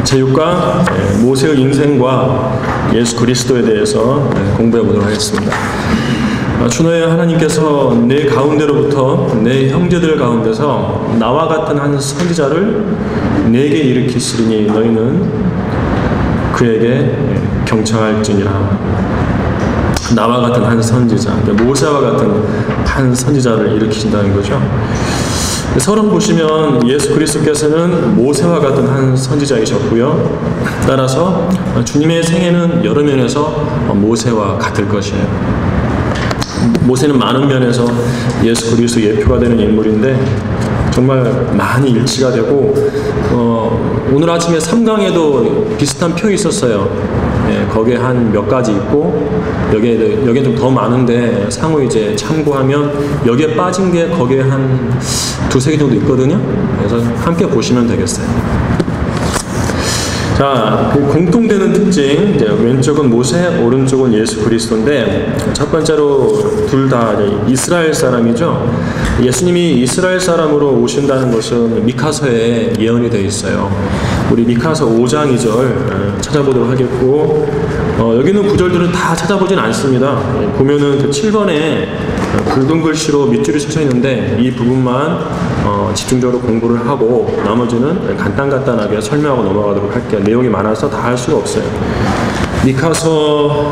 제6과 모세의 인생과 예수 그리스도에 대해서 공부해 보도록 하겠습니다. 주너의 하나님께서 내 가운데로부터 내 형제들 가운데서 나와 같은 한 선지자를 내게 일으키시리니 너희는 그에게 경청할지니라. 나와 같은 한 선지자, 모세와 같은 한 선지자를 일으키신다는 거죠. 서론 보시면 예수 그리스도께서는 모세와 같은 한 선지자이셨고요. 따라서 주님의 생애는 여러 면에서 모세와 같을 것이에요. 모세는 많은 면에서 예수 그리스도 예표가 되는 인물인데 정말 많이 일치가 되고 오늘 아침에 3강에도 비슷한 표가 있었어요. 거기에 한 몇 가지 있고 여기에 좀 더 많은데 상호 이제 참고하면 여기에 빠진 게 거기에 한 두세 개 정도 있거든요. 그래서 함께 보시면 되겠어요. 자, 그 공통되는 특징, 이제 왼쪽은 모세, 오른쪽은 예수 그리스도인데 첫 번째로 둘 다 이스라엘 사람이죠. 예수님이 이스라엘 사람으로 오신다는 것은 미카서에 예언이 되어 있어요. 우리 미카서 5장 2절 찾아보도록 하겠고 여기는 구절들은 다 찾아보진 않습니다. 보면은 그 7번에 붉은 글씨로 밑줄이 쳐져 있는데 이 부분만 집중적으로 공부를 하고 나머지는 간단하게 설명하고 넘어가도록 할게요. 내용이 많아서 다 할 수가 없어요. 미카서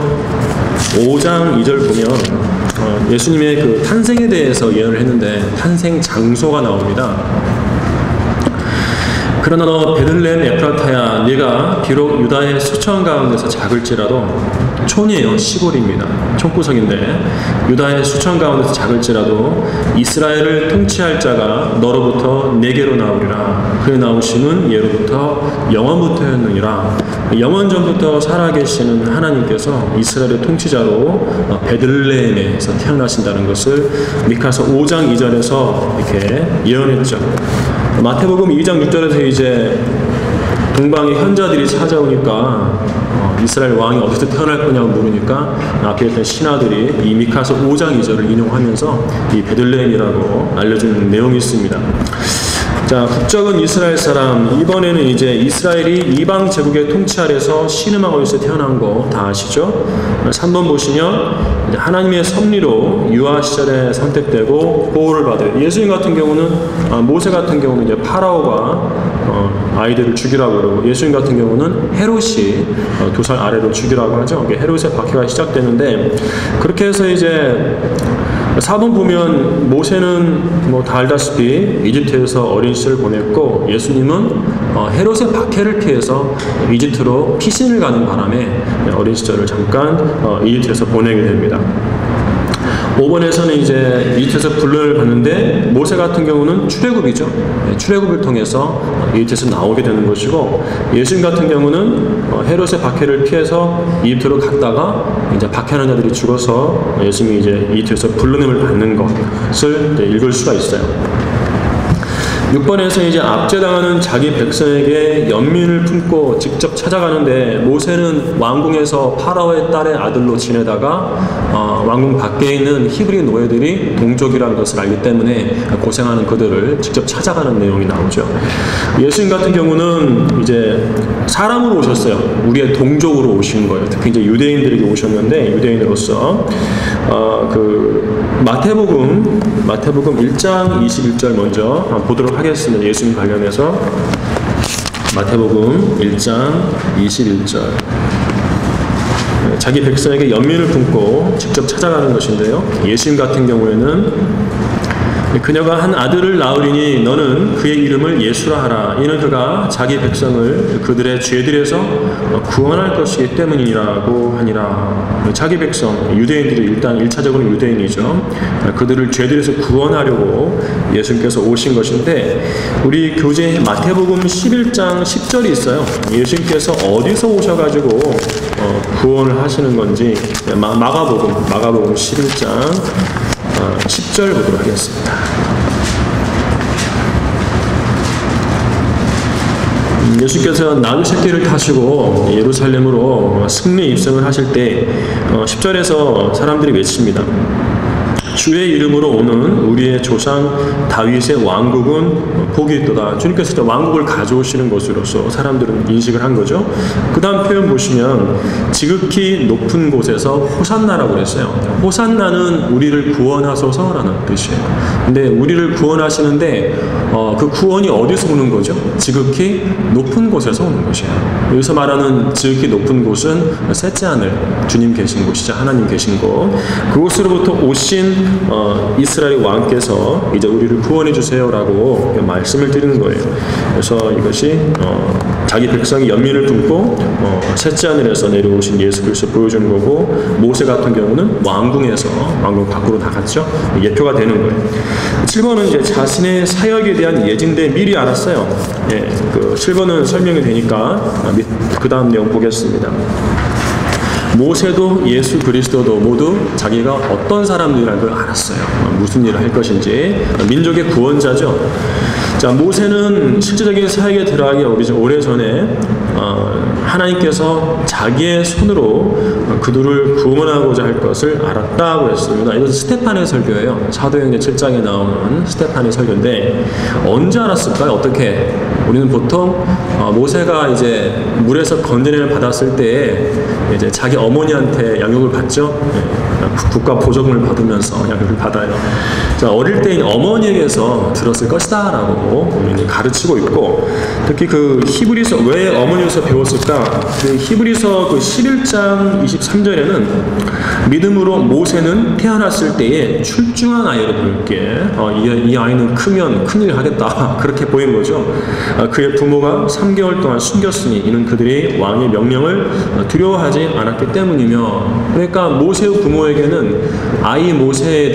5장 2절 보면 예수님의 그 탄생에 대해서 예언을 했는데 탄생 장소가 나옵니다. 그러나 너 베들레헴 에프라타야 네가 비록 유다의 수천 가운데서 작을지라도 촌이에요. 시골입니다. 촌구석인데 유다의 수천 가운데서 작을지라도 이스라엘을 통치할 자가 너로부터 내게로 나오리라. 그의 나오심은 예로부터 영원부터였느니라. 영원전부터 살아계시는 하나님께서 이스라엘의 통치자로 베들레헴에서 태어나신다는 것을 미카서 5장 2절에서 이렇게 예언했죠. 마태복음 2장 6절에서 이제 동방의 현자들이 찾아오니까 이스라엘 왕이 어디서 태어날 거냐고 물으니까 앞에 있던 신하들이 이 미카서 5장 2절을 인용하면서 이 베들레헴이라고 알려주는 내용이 있습니다. 자, 국적은 이스라엘 사람. 이번에는 이제 이스라엘이 이방 제국의 통치 아래서 신음하고 있어 태어난 거 다 아시죠? 3번 보시면 이제 하나님의 섭리로 유아 시절에 선택되고 보호를 받아요. 예수님 같은 경우는 모세 같은 경우는 이제 파라오가 아이들을 죽이라고 그러고 예수님 같은 경우는 헤롯이 2살 아래로 죽이라고 하죠. 헤롯의 박해가 시작되는데 그렇게 해서 이제 4번 보면 모세는 뭐 다 알다시피 이집트에서 어린 시절을 보냈고 예수님은 헤롯의 박해를 피해서 이집트로 피신을 가는 바람에 어린 시절을 잠깐 이집트에서 보내게 됩니다. 5번에서는 이제 이집트에서 분란을 받는데 모세 같은 경우는 출애굽이죠. 출애굽을 통해서 이집트에서 나오게 되는 것이고 예수님 같은 경우는 헤롯의 박해를 피해서 이집트로 갔다가 이제 박해하는 자들이 죽어서 예수님이 이제 이집트에서 불러냄을 받는 것을 읽을 수가 있어요. 6번에서 이제 압제당하는 자기 백성에게 연민을 품고 직접 찾아가는데 모세는 왕궁에서 파라오의 딸의 아들로 지내다가 왕궁 밖에 있는 히브리 노예들이 동족이라는 것을 알기 때문에 고생하는 그들을 직접 찾아가는 내용이 나오죠. 예수님 같은 경우는 이제 사람으로 오셨어요. 우리의 동족으로 오신 거예요. 특히 이제 유대인들에게 오셨는데 유대인으로서 마태복음 1장 21절 먼저 보도록 하겠습니다. 예수님 관련해서 마태복음 1장 21절 자기 백성에게 연민을 품고 직접 찾아가는 것인데요. 예수님 같은 경우에는 그녀가 한 아들을 낳으리니 너는 그의 이름을 예수라 하라. 이는 그가 자기 백성을 그들의 죄들에서 구원할 것이기 때문이라고 하니라. 자기 백성, 유대인들이 일단 1차적으로 유대인이죠. 그들을 죄들에서 구원하려고 예수님께서 오신 것인데 우리 교재 마태복음 11장 10절이 있어요. 예수님께서 어디서 오셔가지고 구원을 하시는 건지 마가복음 11장 10절 보도록 하겠습니다. 예수께서 나귀 새끼를 타시고 예루살렘으로 승리 입성을 하실 때 10절에서 사람들이 외칩니다. 주의 이름으로 오는 우리의 조상 다윗의 왕국은 복이 있도다. 주님께서 왕국을 가져오시는 것으로서 사람들은 인식을 한 거죠. 그 다음 표현 보시면 지극히 높은 곳에서 호산나라고 그랬어요. 호산나는 우리를 구원하소서라는 뜻이에요. 근데 우리를 구원하시는데 그 구원이 어디서 오는 거죠? 지극히 높은 곳에서 오는 것이에요. 여기서 말하는 지극히 높은 곳은 셋째 하늘, 주님 계신 곳이죠. 하나님 계신 곳. 그곳으로부터 오신 이스라엘 왕께서 이제 우리를 구원해 주세요라고 말씀을 드리는 거예요. 그래서 이것이 자기 백성이 연민을 품고 셋째 하늘에서 내려오신 예수 그리스도 보여주는 거고, 모세 같은 경우는 왕궁에서 왕궁 밖으로 나갔죠. 예표가 되는 거예요. 7번은 이제 자신의 사역에 대한 예증대 미리 알았어요. 예, 그 7번은 설명이 되니까 그 다음 내용 보겠습니다. 모세도 예수 그리스도도 모두 자기가 어떤 사람들이라는 걸 알았어요. 무슨 일을 할 것인지. 민족의 구원자죠. 자, 모세는 실제적인 사역에 들어가기 오래전에 하나님께서 자기의 손으로 그들을 구원하고자 할 것을 알았다고 했습니다. 이것은 스테판의 설교예요. 사도행전 7장에 나오는 스테판의 설교인데, 언제 알았을까요? 어떻게? 우리는 보통 모세가 이제 물에서 건져내를 받았을 때 이제 자기 어머니한테 양육을 받죠. 국가 보조금을 받으면서 양육을 받아요. 자, 어릴 때 어머니에게서 들었을 것이다 라고 가르치고 있고, 특히 그 히브리서, 왜 어머니에서 배웠을까? 그 히브리서 그 11장 23절에는 믿음으로 모세는 태어났을 때에 출중한 아이로 보일게, 이 아이는 크면 큰일 하겠다 그렇게 보인 거죠. 그의 부모가 3개월 동안 숨겼으니 이는 그들이 왕의 명령을 두려워하지 않았기 때문이며, 그러니까 모세의 부모에게는 아기 모세에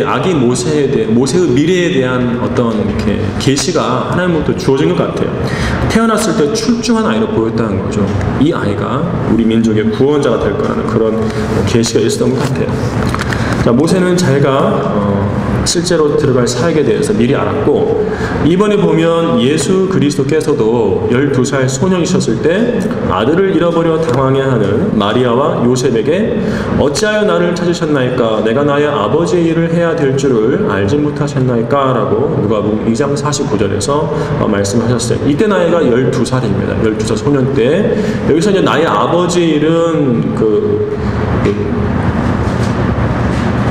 대해 모세의 미래에 대한 어떤 이렇게 계시가 하나님으로부터 주어진 것 같아요. 태어났을 때 출중한 아이로 보였다는 거죠. 이 아이가 우리 민족의 구원자가 될 거라는 그런 계시가 있었던 것 같아요. 자, 모세는 자기가 실제로 들어갈 사역에 대해서 미리 알았고, 이번에 보면 예수 그리스도께서도 12살 소년이셨을 때 아들을 잃어버려 당황해하는 마리아와 요셉에게 어찌하여 나를 찾으셨나이까? 내가 나의 아버지의 일을 해야 될 줄을 알지 못하셨나이까? 라고 누가복음 2장 49절에서 말씀하셨어요. 이때 나이가 12살입니다. 12살 소년 때. 여기서 이제 나의 아버지의 일은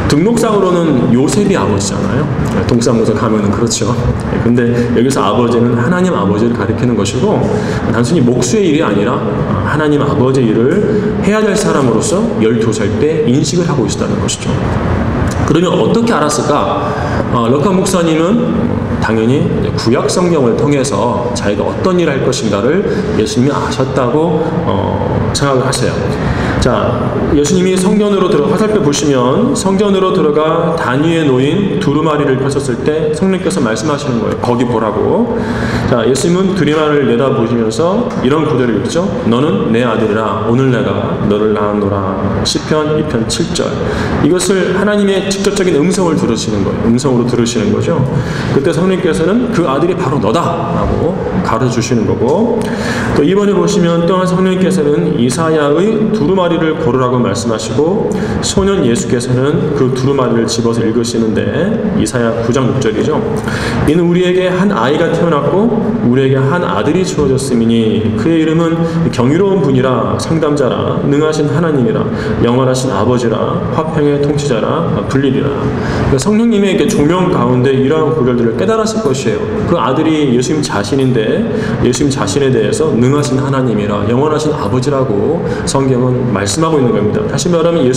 등록상으로는 요셉이 아버지잖아요. 동사무소 가면은 그렇죠. 근데 여기서 아버지는 하나님 아버지를 가리키는 것이고, 단순히 목수의 일이 아니라 하나님 아버지의 일을 해야 될 사람으로서 12살 때 인식을 하고 있었다는 것이죠. 그러면 어떻게 알았을까? 럭카 목사님은 당연히 구약 성경을 통해서 자기가 어떤 일을 할 것인가를 예수님이 아셨다고 생각을 하세요. 자, 예수님이 성전으로 화살표 보시면 성전으로 들어가 단 위에 놓인 두루마리를 펴셨을 때 성령께서 말씀하시는 거예요. 거기 보라고. 자, 예수님은 두루마리를 내다보시면서 이런 구절을 읽죠. 너는 내 아들이라 오늘 내가 너를 낳았노라. 시편 2편 7절. 이것을 하나님의 직접적인 음성을 들으시는 거예요. 음성으로 들으시는 거죠. 그때 성령께서는 그 아들이 바로 너다라고 가르쳐주시는 거고, 또 이번에 보시면 또한 성령께서는 이사야의 두루마리를 고르라고 말씀하시고, 소년 예수께서는 그 두루마리를 집어서 읽으시는데 이사야 9장 6절이죠. 이는 우리에게 한 아이가 태어났고 우리에게 한 아들이 주어졌음이니 그의 이름은 경이로운 분이라 상담자라 능하신 하나님이라 영원하신 아버지라 화평의 통치자라 불리리라. 그러니까 성령님의 조명 가운데 이러한 구절들을 깨달았을 것이에요. 그 아들이 예수님 자신인데 예수님 자신에 대해서 능하신 하나님이라 영원하신 아버지라고 성경은 말씀하고 있는 겁니다. 다시 말하면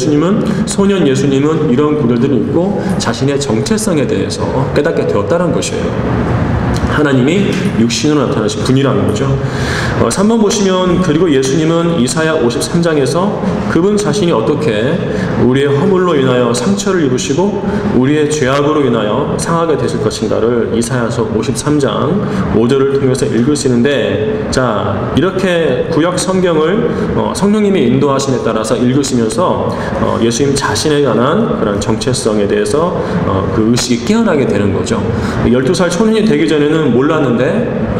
소년 예수님은 이런 구절들을 읽고 자신의 정체성에 대해서 깨닫게 되었다는 것이에요. 하나님이 육신으로 나타나신 분이라는 거죠. 3번 보시면 그리고 예수님은 이사야 53장에서 그분 자신이 어떻게 우리의 허물로 인하여 상처를 입으시고 우리의 죄악으로 인하여 상하게 되실 것인가를 이사야서 53장 5절을 통해서 읽으시는데, 자, 이렇게 구약 성경을 성령님의 인도하심에 따라서 읽으시면서 예수님 자신에 관한 그런 정체성에 대해서 그 의식이 깨어나게 되는 거죠. 12살 초년이 되기 전에는 그때는 몰랐는데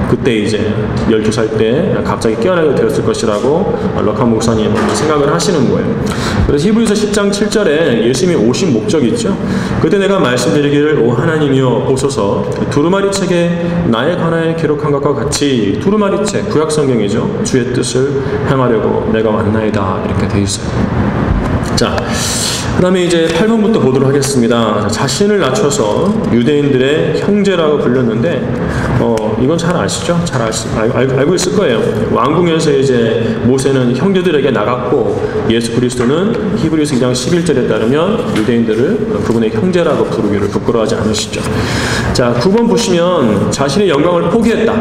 그때 이제 12살 때 갑자기 깨어나게 되었을 것이라고 럭한 목사님 생각을 하시는 거예요. 그래서 히브리서 10장 7절에 예수님이 오신 목적이 있죠. 그때 내가 말씀드리기를 오 하나님이여 보소서 두루마리 책에 나에 관하여 기록한 것과 같이 두루마리 책 구약 성경이죠. 주의 뜻을 행하려고 내가 왔나이다 이렇게 돼 있어요. 자, 그 다음에 이제 8번부터 보도록 하겠습니다. 자신을 낮춰서 유대인들의 형제라고 불렸는데 이건 잘 아시죠? 잘 알고 있을 거예요. 왕궁에서 이제 모세는 형제들에게 나갔고 예수 그리스도는 히브리서 2장 11절에 따르면 유대인들을 그분의 형제라고 부르기를 부끄러워하지 않으시죠. 자, 9번 보시면 자신의 영광을 포기했다.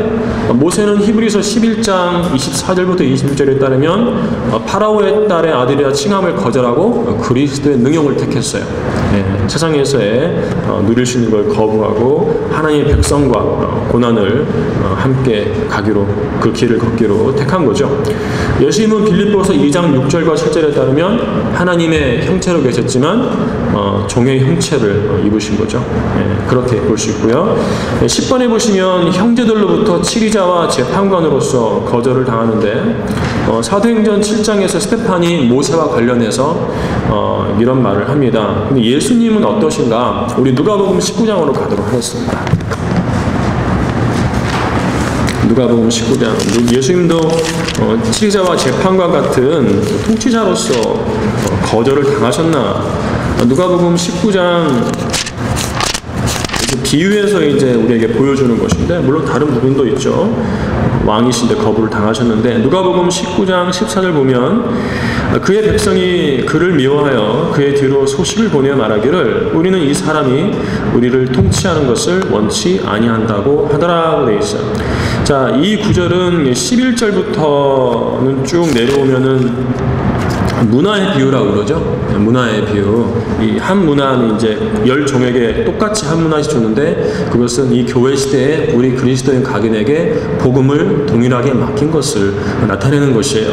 모세는 히브리서 11장 24절부터 26절에 따르면 파라오의 딸의 아들이라 칭함을 거절하고 그리스도의 능력을 택했어요. 세상에서의 누릴 수 있는 걸 거부하고 하나님의 백성과 고난을 함께 가기로 그 길을 걷기로 택한 거죠. 예수님은 빌립보서 2장 6절과 7절에 따르면 하나님의 형체로 계셨지만 종의 형체를 입으신 거죠. 그렇게 볼 수 있고요. 10번에 보시면 형제들로부터 치리자와 재판관으로서 거절을 당하는데 사도행전 7장에서 스테판이 모세와 관련해서 이런 말을 합니다. 근데 예수님은 어떠신가? 우리 누가복음 19장으로 가도록 하겠습니다. 누가복음 19장. 예수님도 치리자와 재판관 같은 통치자로서 거절을 당하셨나? 누가복음 19장 비유해서 이제 우리에게 보여주는 것인데 물론 다른 부분도 있죠. 왕이신데 거부를 당하셨는데 누가복음 19장 14절 보면 그의 백성이 그를 미워하여 그의 뒤로 소식을 보내어 말하기를 우리는 이 사람이 우리를 통치하는 것을 원치 아니한다고 하더라고 되어 있어요. 자, 이 구절은 11절부터는 쭉 내려오면은 문화의 비유라고 그러죠. 문화의 비유. 이 한 문화는 이제 10종에게 똑같이 한 문화씩 줬는데 그것은 이 교회 시대에 우리 그리스도인 각인에게 복음을 동일하게 맡긴 것을 나타내는 것이에요.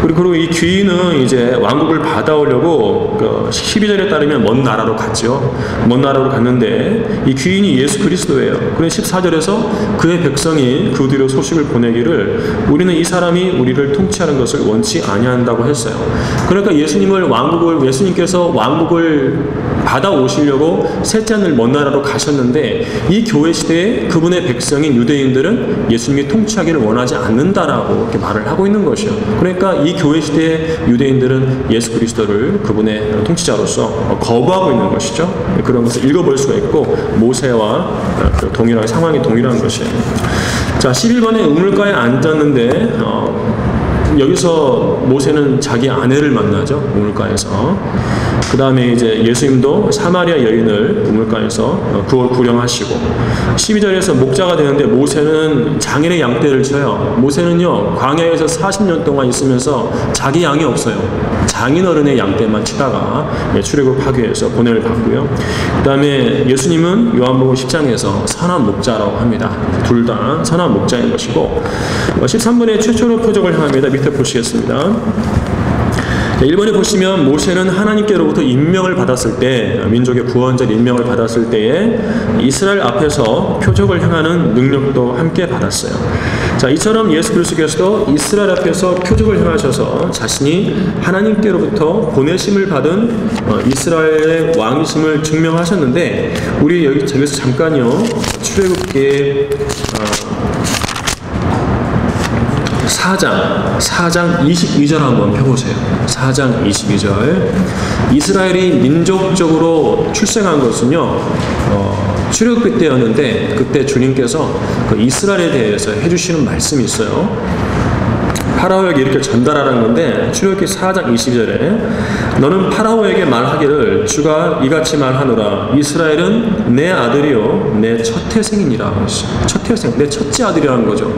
그리고 이 귀인은 이제 왕국을 받아오려고 12절에 따르면 먼 나라로 갔죠. 먼 나라로 갔는데 이 귀인이 예수 그리스도예요. 그래서 14절에서 그의 백성이 그 뒤로 소식을 보내기를 우리는 이 사람이 우리를 통치하는 것을 원치 아니한다고 했어요. 그러니까 예수님께서 왕국을 받아오시려고 셋째 하늘 먼 나라로 가셨는데 이 교회 시대에 그분의 백성인 유대인들은 예수님이 통치하기를 원하지 않는다라고 이렇게 말을 하고 있는 것이요. 그러니까 이 교회 시대의 유대인들은 예수 그리스도를 그분의 통치자로서 거부하고 있는 것이죠. 그런 것을 읽어볼 수가 있고 모세와 동일한 상황이 동일한 것이에요. 자, 11번에 우물가에 앉았는데 여기서 모세는 자기 아내를 만나죠. 우물가에서. 그 다음에 이제 예수님도 사마리아 여인을 우물가에서 구령하시고 12절에서 목자가 되는데 모세는 장인의 양떼를 쳐요. 모세는요 광야에서 40년 동안 있으면서 자기 양이 없어요. 장인어른의 양떼만 치다가 출애굽하기 위해서 보냄을 받고요. 그 다음에 예수님은 요한복음 10장에서 선한 목자라고 합니다. 둘 다 선한 목자인 것이고 13번에 최초로 표적을 향합니다. 밑에 보시겠습니다. 1번에 보시면 모세는 하나님께로부터 임명을 받았을 때 민족의 구원자를 임명을 받았을 때에 이스라엘 앞에서 표적을 행하는 능력도 함께 받았어요. 자, 이처럼 예수 그리스도께서도 이스라엘 앞에서 표적을 행하셔서 자신이 하나님께로부터 보내심을 받은 이스라엘의 왕이심을 증명하셨는데 우리 여기서 잠깐요 출애굽기에 4장 22절 한번 펴보세요. 4장 22절. 이스라엘이 민족적으로 출생한 것은요, 출애굽기 때였는데 그때 주님께서 그 이스라엘에 대해서 해주시는 말씀이 있어요. 파라오에게 이렇게 전달하라는 건데 출애굽기 4장 22절에 너는 파라오에게 말하기를 주가 이같이 말하노라 이스라엘은 내 아들이요 내 첫태생이니라. 첫태생, 내 첫째 아들이라는 거죠.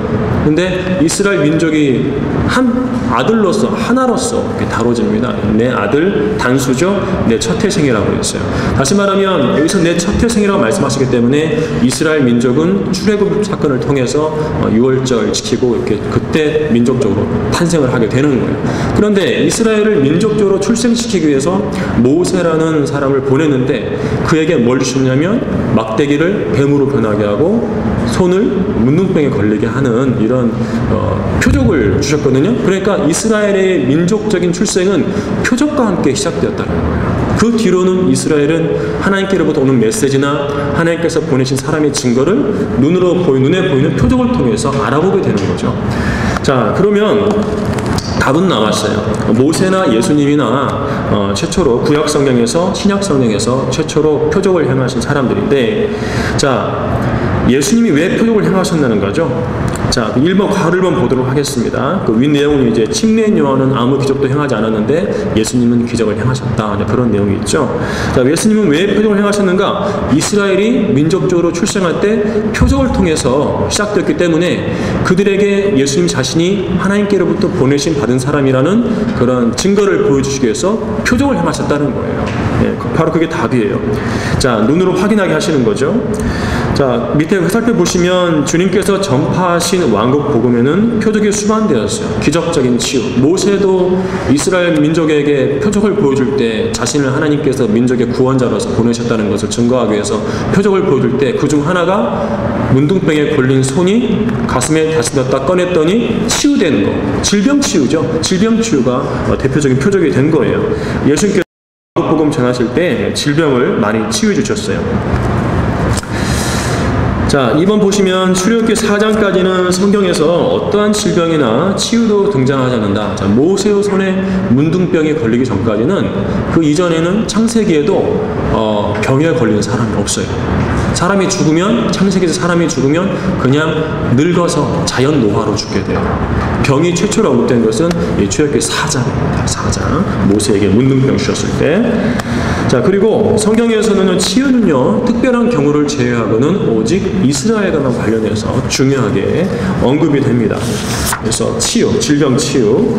근데 이스라엘 민족이 한 아들로서 하나로서 이렇게 다뤄집니다. 내 아들 단수죠. 내 첫태생이라고 했어요. 다시 말하면 여기서 내 첫태생이라고 말씀하시기 때문에 이스라엘 민족은 출애굽 사건을 통해서 유월절 지키고 이렇게 그때 민족적으로 탄생을 하게 되는 거예요. 그런데 이스라엘을 민족적으로 출생시키기 위해서 모세라는 사람을 보냈는데 그에게 뭘 주셨냐면 막대기를 뱀으로 변하게 하고 손을 문둥병에 걸리게 하는 이런 표적을 주셨거든요. 그러니까 이스라엘의 민족적인 출생은 표적과 함께 시작되었다는 거예요. 그 뒤로는 이스라엘은 하나님께로부터 오는 메시지나 하나님께서 보내신 사람의 증거를 눈에 보이는 표적을 통해서 알아보게 되는 거죠. 자, 그러면 답은 나왔어요. 모세나 예수님이나 최초로 구약 성경에서 신약 성경에서 최초로 표적을 행하신 사람들인데, 자, 예수님이 왜 표적을 행하셨다는 거죠? 자, 1번 과를 한번 보도록 하겠습니다. 그 윗 내용은 이제 침례인 요한은 아무 기적도 행하지 않았는데 예수님은 기적을 행하셨다. 그런 내용이 있죠. 자, 예수님은 왜 표적을 행하셨는가? 이스라엘이 민족적으로 출생할 때 표적을 통해서 시작되었기 때문에 그들에게 예수님 자신이 하나님께로부터 보내신 받은 사람이라는 그런 증거를 보여주시기 위해서 표적을 행하셨다는 거예요. 네, 바로 그게 답이에요. 자, 눈으로 확인하게 하시는 거죠. 자, 밑에 살펴보시면 주님께서 전파하신 왕국 복음에는 표적이 수반되었어요. 기적적인 치유. 모세도 이스라엘 민족에게 표적을 보여줄 때 자신을 하나님께서 민족의 구원자로서 보내셨다는 것을 증거하기 위해서 표적을 보여줄 때 그 중 하나가 문둥병에 걸린 손이 가슴에 다시 넣었다 꺼냈더니 치유되는 거. 질병 치유죠. 질병 치유가 대표적인 표적이 된 거예요. 예수님께서 왕국 복음 전하실 때 질병을 많이 치유해 주셨어요. 자, 2번 보시면 출애굽기 4장까지는 성경에서 어떠한 질병이나 치유도 등장하지 않는다. 자, 모세의 손에 문둥병이 걸리기 전까지는 그 이전에는 창세기에도 병에 걸린 사람이 없어요. 사람이 죽으면, 창세기에서 사람이 죽으면 그냥 늙어서 자연 노화로 죽게 돼요. 병이 최초로 언급된 것은 출애굽기 4장입니다. 4장. 모세에게 문둥병 주셨을 때. 자, 그리고 성경에서는 치유는요, 특별한 경우를 제외하고는 오직 이스라엘과만 관련해서 중요하게 언급이 됩니다. 그래서 치유, 질병 치유.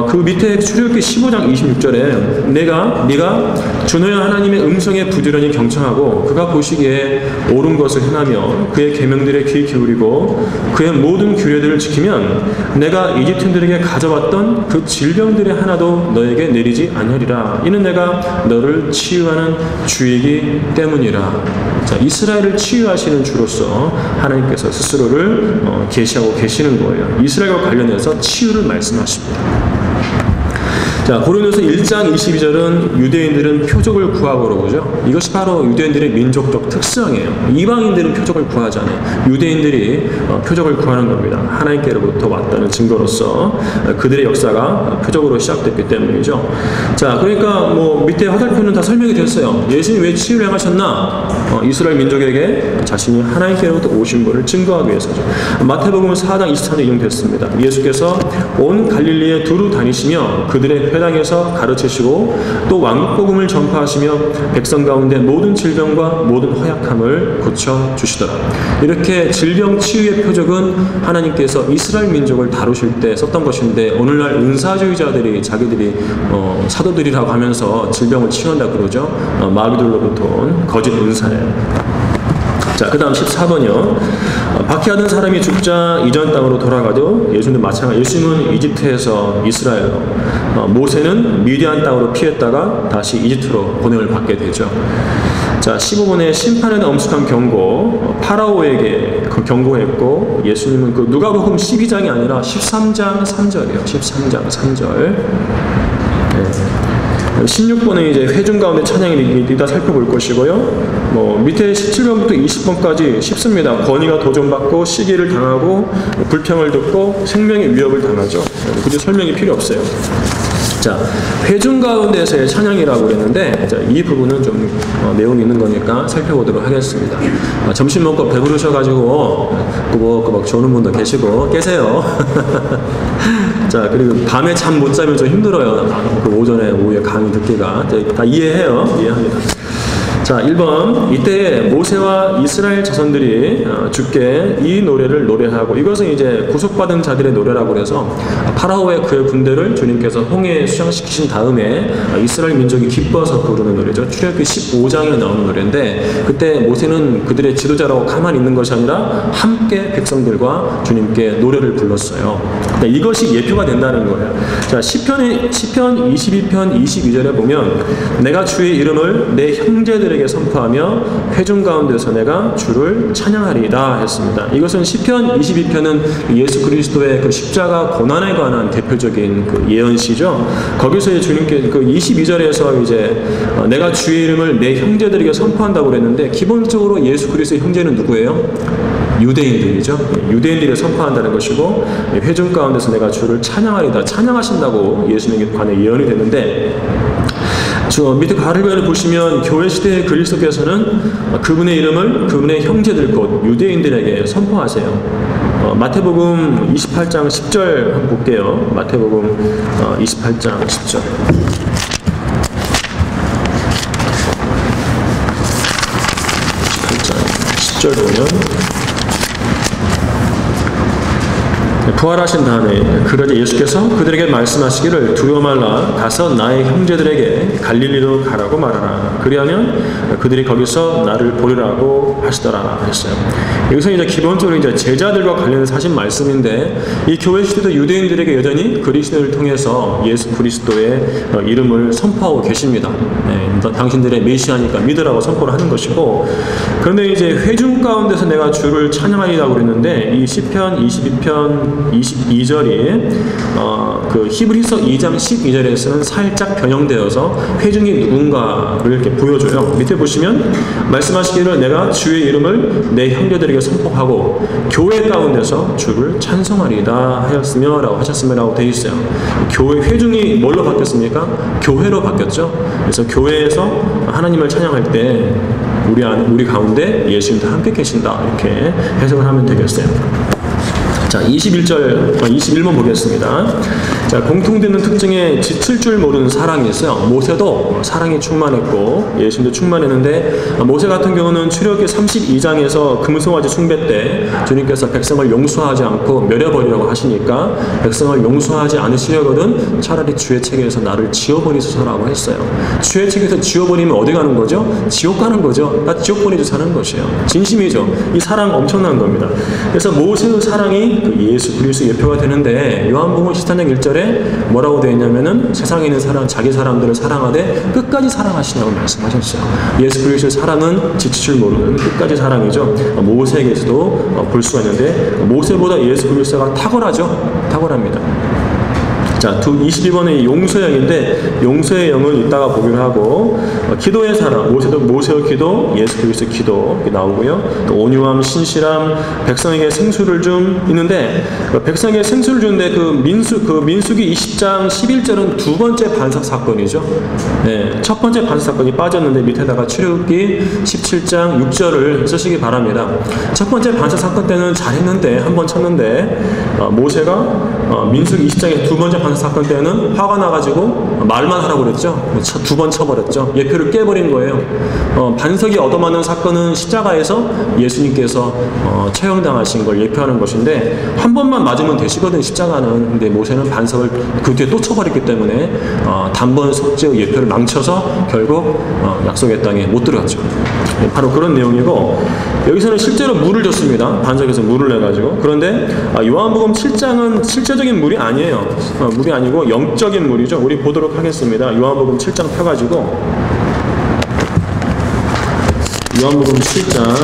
그 밑에 출애굽기 15장 26절에 네가 주 너의 하나님의 음성에 부지런히 경청하고 그가 보시기에 옳은 것을 행하며 그의 계명들에 귀 기울이고 그의 모든 규례들을 지키면 내가 이집트인들에게 가져왔던 그 질병들의 하나도 너에게 내리지 아니하리라. 이는 내가 너를 치유하는 주이기 때문이라. 자, 이스라엘을 치유하시는 주로서 하나님께서 스스로를 계시하고 계시는 거예요. 이스라엘과 관련해서 치유를 말씀하십니다. 자, 고린도서 1장 22절은 유대인들은 표적을 구하고 그러죠. 이것이 바로 유대인들의 민족적 특성이에요. 이방인들은 표적을 구하지 않아요. 유대인들이 표적을 구하는 겁니다. 하나님께로부터 왔다는 증거로서 그들의 역사가 표적으로 시작됐기 때문이죠. 자, 그러니까 뭐 밑에 화살표는 다 설명이 됐어요. 예수님이 왜 치유를 행하셨나? 이스라엘 민족에게 자신이 하나님께로부터 오신 것을 증거하기 위해서죠. 마태복음 4장 24절 인용됐습니다. 예수께서 온 갈릴리에 두루 다니시며 그들의 회당에서 가르치시고 또 왕복음을 전파하시며 백성 가운데 모든 질병과 모든 허약함을 고쳐주시더라. 이렇게 질병 치유의 표적은 하나님께서 이스라엘 민족을 다루실 때 썼던 것인데 오늘날 은사주의자들이 자기들이 사도들이라고 하면서 질병을 치유한다 그러죠. 마귀들로부터 온 거짓 은사예요. 자, 그 다음 14번이요. 박해하던 사람이 죽자 이전 땅으로 돌아가도 예수님도 마찬가지. 예수님은 이집트에서 이스라엘로, 모세는 미디안 땅으로 피했다가 다시 이집트로 보냄을 받게 되죠. 자, 15번에 심판에 대한 엄숙한 경고, 파라오에게 그 경고했고, 예수님은 그 누가복음 12장이 아니라 13장 3절이에요. 13장 3절. 16번은 이제 회중 가운데 찬양이 이따 살펴볼 것이고요. 밑에 17번부터 20번까지 쉽습니다. 권위가 도전받고 시기를 당하고 불평을 듣고 생명의 위협을 당하죠. 굳이 설명이 필요 없어요. 자, 회중 가운데서의 찬양이라고 그랬는데, 자, 이 부분은 좀 내용이 있는 거니까 살펴보도록 하겠습니다. 점심 먹고 배부르셔가지고 꾸벅꾸벅 조는 분도 계시고 깨세요. 자, 그리고 밤에 잠 못 자면 좀 힘들어요. 그 오전에 오후에 강의 듣기가 다 이해해요. 이해합니다. 자, 1번. 이때 모세와 이스라엘 자손들이 주께 이 노래를 노래하고, 이것은 이제 구속받은 자들의 노래라고 해서 파라오의 그의 군대를 주님께서 홍해에 수장시키신 다음에 이스라엘 민족이 기뻐서 부르는 노래죠. 출애굽기 15장에 나오는 노래인데, 그때 모세는 그들의 지도자라고 가만히 있는 것이 아니라 함께 백성들과 주님께 노래를 불렀어요. 이것이 예표가 된다는 거예요. 자, 시편 22편 22절에 보면 내가 주의 이름을 내 형제들에게 선포하며 회중 가운데서 내가 주를 찬양하리이다 했습니다. 이것은 시편 22편은 예수 그리스도의 그 십자가 고난에 관한 대표적인 그 예언시죠. 거기서 주님께 그 22절에서 이제 내가 주의 이름을 내 형제들에게 선포한다고 그랬는데, 기본적으로 예수 그리스도의 형제는 누구예요? 유대인들이죠. 유대인들이 선포한다는 것이고, 회중 가운데서 내가 주를 찬양하리다, 찬양하신다고 예수님에 관해 예언이 됐는데, 저 밑에 가르비안을 보시면 교회 시대의 그리스도께서는 그분의 이름을 그분의 형제들 곧 유대인들에게 선포하세요. 마태복음 28장 10절 한번 볼게요. 마태복음 28장 10절. 28장 10절 보면, 부활하신 다음에 그러자 예수께서 그들에게 말씀하시기를 두려워 말라, 가서 나의 형제들에게 갈릴리로 가라고 말하라. 그리하면 그들이 거기서 나를 보리라고 하시더라 했어요. 여기서 이제 기본적으로 이제 제자들과 관련해서 하신 말씀인데, 이 교회 시대도 유대인들에게 여전히 그리스도를 통해서 예수 그리스도의 이름을 선포하고 계십니다. 당신들의 메시아니까 믿으라고 선포를 하는 것이고, 그런데 이제 회중 가운데서 내가 주를 찬양하리라고 그랬는데, 이 시편 22편 22절이 그 히브리서 2장 12절에서는 살짝 변형되어서 회중이 누군가를 이렇게 보여줘요. 밑에 보시면 말씀하시기를 내가 주의 이름을 내 형제들에게 선포하고 교회 가운데서 주를 찬송하리이다 하였으며 라고 하셨으며 라고 되어 있어요. 교회 회중이 뭘로 바뀌었습니까? 교회로 바뀌었죠. 그래서 교회에서 하나님을 찬양할 때 우리 가운데 예수님도 함께 계신다, 이렇게 해석을 하면 되겠어요. 자, 21번 보겠습니다. 자, 공통되는 특징에 지칠 줄 모르는 사랑이 있어요. 모세도 사랑이 충만했고 예수님도 충만했는데, 모세 같은 경우는 출애굽기 32장에서 금송아지 숭배 때 주님께서 백성을 용서하지 않고 멸해버리라고 하시니까 백성을 용서하지 않으시려거든 차라리 주의 책에서 나를 지워버리소서라고 했어요. 주의 책에서 지워버리면 어디 가는 거죠? 지옥 가는 거죠. 나 지옥 보내주서 사는 것이에요. 진심이죠. 이 사랑 엄청난 겁니다. 그래서 모세의 사랑이 그 예수 그리스도 예표가 되는데, 요한복음 13장 1절에 뭐라고 되어 있냐면은 세상에 있는 사람, 자기 사람들을 사랑하되 끝까지 사랑하시냐고 말씀하셨어요. 예수 그리스도의 사랑은 지칠 줄 모르는 끝까지 사랑이죠. 모세에게서도 볼 수가 있는데, 모세보다 예수 그리스도가 탁월합니다. 자, 22번의 용서의 영인데, 용서의 영은 이따가 보기로 하고, 기도의 사랑, 모세의 기도, 예수 그리스도의 기도 이렇게 나오고요. 또 온유함, 신실함, 백성에게 생수를 좀 있는데, 백성에게 생수를 주는데 민수기 20장 11절은 두 번째 반석 사건이죠. 네, 첫 번째 반석 사건이 빠졌는데 밑에다가 출애굽기 17장 6절을 쓰시기 바랍니다. 첫 번째 반석 사건 때는 잘했는데, 한 번 쳤는데, 모세가 민수기 20장의 두 번째 반석 사건 때는 화가 나가지고 말만 하라고 그랬죠. 두 번 쳐버렸죠. 예표를 깨버린 거예요. 반석이 얻어맞는 사건은 십자가에서 예수님께서 처형당하신 걸 예표하는 것인데, 한 번만 맞으면 되시거든, 십자가는. 근데 모세는 반석을 그 뒤에 또 쳐버렸기 때문에 단번 속죄의 예표를 망쳐서 결국 약속의 땅에 못 들어갔죠. 바로 그런 내용이고, 여기서는 실제로 물을 줬습니다. 반석에서 물을 내가지고. 그런데 요한복음 7장은 실제적인 물이 아니에요. 물이 아니고 영적인 물이죠. 우리 보도록 하겠습니다. 요한복음 7장 펴가지고, 요한복음 7장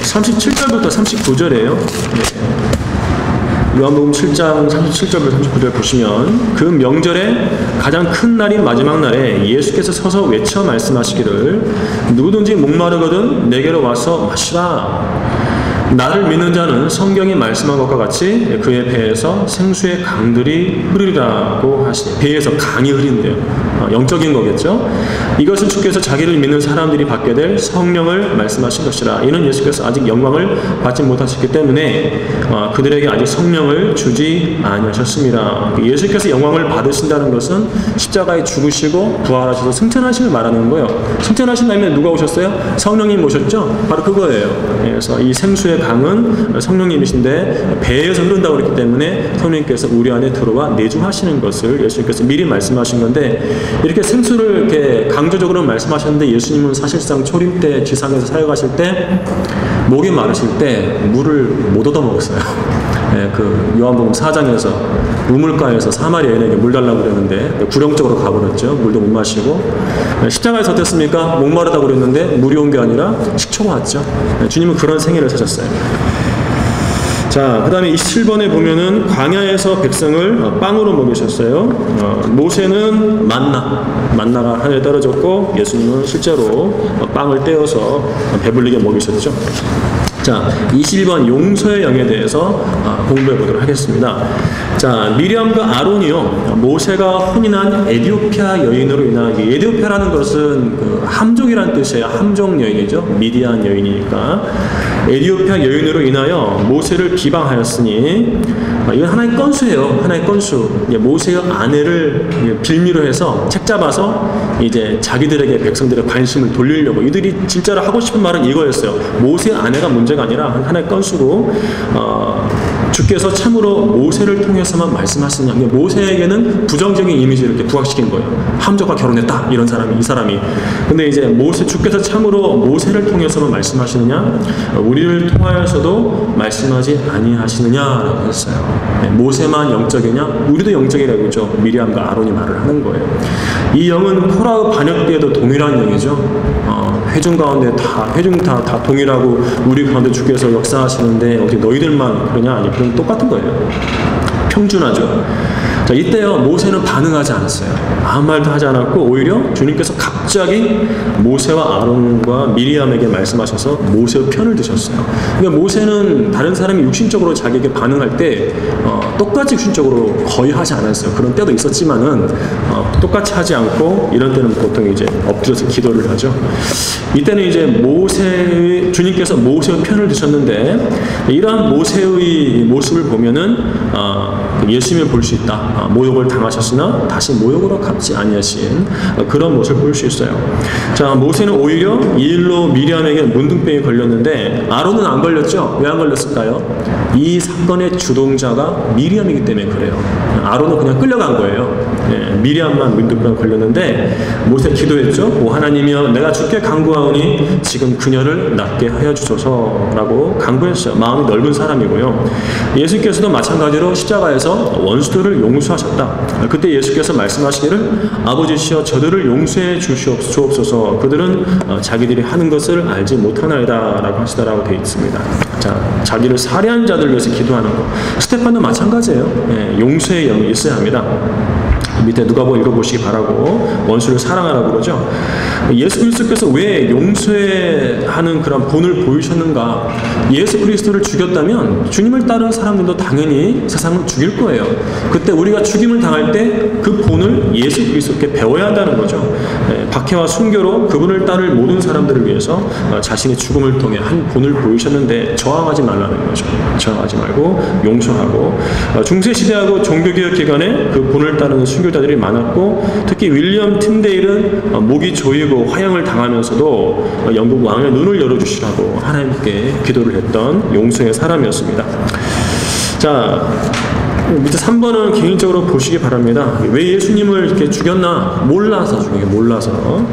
37절부터 39절이에요. 요한복음 7장 37절부터 39절 보시면, 그 명절에 가장 큰 날인 마지막 날에 예수께서 서서 외쳐 말씀하시기를 누구든지 목마르거든 내게로 와서 마시라. 나를 믿는 자는 성경이 말씀한 것과 같이 그의 배에서 생수의 강들이 흐르리라고 하시니, 배에서 강이 흐린대요. 영적인 거겠죠. 이것은 주께서 자기를 믿는 사람들이 받게 될 성령을 말씀하신 것이라. 이는 예수께서 아직 영광을 받지 못하셨기 때문에 그들에게 아직 성령을 주지 아니하셨습니다. 예수께서 영광을 받으신다는 것은 십자가에 죽으시고 부활하셔서 승천하심을 말하는 거예요. 승천하신 다음에 누가 오셨어요? 성령님 오셨죠? 바로 그거예요. 그래서 이 생수의 강은 성령님이신데 배에서 흐른다고 그랬기 때문에 성령님께서 우리 안에 들어와 내주하시는 것을 예수님께서 미리 말씀하신 건데, 이렇게 생수를 이렇게 강조적으로 말씀하셨는데, 예수님은 사실상 초림 때 지상에서 사역하실 때 목이 마르실 때 물을 못 얻어 먹었어요. 네, 그 요한복음 4장에서 우물가에서 사마리아 여인에게 물 달라고 그랬는데 구령적으로 가버렸죠. 물도 못 마시고. 십자가에서 어땠습니까? 목마르다고 그랬는데 물이 온 게 아니라 식초가 왔죠. 주님은 그런 생애를 사셨어요. 자, 그 다음에 27번에 보면은 광야에서 백성을 빵으로 먹이셨어요. 모세는 만나가 하늘에 떨어졌고, 예수님은 실제로 빵을 떼어서 배불리게 먹이셨죠. 자, 21번 용서의 영에 대해서 공부해 보도록 하겠습니다. 자, 미리암과 아론이요, 모세가 혼인한 에디오피아 여인으로 인하여, 에디오피아라는 것은 그 함족이라는 뜻이에요. 함족 여인이죠. 미디안 여인이니까. 에디오피아 여인으로 인하여 모세를 비방하였으니, 이건 하나의 건수예요. 하나의 건수. 모세의 아내를 빌미로 해서 책 잡아서 이제 자기들에게, 백성들의 관심을 돌리려고, 이들이 진짜로 하고 싶은 말은 이거였어요. 모세의 아내가 문제가 아니라 하나의 건수고, 주께서 참으로 모세를 통해서만 말씀하시느냐. 모세에게는 부정적인 이미지를 이렇게 부각시킨 거예요. 함족과 결혼했다, 이런 사람이, 이 사람이. 근데 이제 주께서 참으로 모세를 통해서만 말씀하시느냐, 우리를 통하여서도 말씀하지 아니하시느냐라고 했어요. 모세만 영적이냐? 우리도 영적이라고 했죠. 미리암과 아론이 말을 하는 거예요. 이 영은 코라의 반역 때에도 동일한 영이죠. 회중 가운데 회중 다 동일하고 우리 가운데 주께서 역사하시는데 어떻게 너희들만 그러냐? 아니, 그건 똑같은 거예요. 평준하죠. 자, 이때요, 모세는 반응하지 않았어요. 아무 말도 하지 않았고, 오히려 주님께서 갑자기 모세와 아론과 미리암에게 말씀하셔서 모세의 편을 드셨어요. 그러니까 모세는 다른 사람이 육신적으로 자기에게 반응할 때 똑같이 육신적으로 거의 하지 않았어요. 그런 때도 있었지만은 똑같이 하지 않고, 이런 때는 보통 이제 엎드려서 기도를 하죠. 이때는 이제 주님께서 모세의 편을 드셨는데, 이러한 모세의 모습을 보면은 예수님을 볼 수 있다. 모욕을 당하셨으나 다시 모욕으로 갚지 아니하신 그런 모습을 볼 수 있어요. 자, 모세는 오히려 이 일로 미리암에게 문둥병이 걸렸는데 아론은 안 걸렸죠. 왜 안 걸렸을까요? 이 사건의 주동자가 미리암이기 때문에 그래요. 아론은 그냥 끌려간 거예요. 미리암만 문둥병 걸렸는데 모세 기도했죠. 오 하나님이여, 내가 주께 간구하오니 지금 그녀를 낫게 하여 주소서라고 간구했어요. 마음이 넓은 사람이고요. 예수께서도 마찬가지로 십자가에서 원수들을 용서하셨다. 그때 예수께서 말씀하시기를 아버지시여 저들을 용서해 주옵소서, 그들은 자기들이 하는 것을 알지 못하나이다 라고 하시다라고 되어 있습니다. 자, 자기를 살해한 자들을 위해서 기도하는 거. 스테판도 마찬가지예요. 용서의 영이 있어야 합니다. 밑에 누가복음 읽어보시기 바라고, 원수를 사랑하라고 그러죠. 예수 그리스도께서 왜 용서하는 그런 본을 보이셨는가? 예수 그리스도를 죽였다면 주님을 따르는 사람들도 당연히 세상을 죽일 거예요. 그때 우리가 죽임을 당할 때 그 본을 예수 그리스도께 배워야 한다는 거죠. 박해와 순교로 그분을 따를 모든 사람들을 위해서 자신의 죽음을 통해 한 본을 보이셨는데 저항하지 말라는 거죠. 저항하지 말고 용서하고, 중세시대하고 종교개혁 기간에 그 본을 따르는 순교자들이 많았고, 특히 윌리엄 틴데일은 목이 조이고 화형을 당하면서도 영국 왕의 눈을 열어주시라고 하나님께 기도를 했던 용서의 사람이었습니다. 자, 밑에 3번은 개인적으로 보시기 바랍니다. 왜 예수님을 이렇게 죽였나? 몰라서 죽인 게, 몰라서.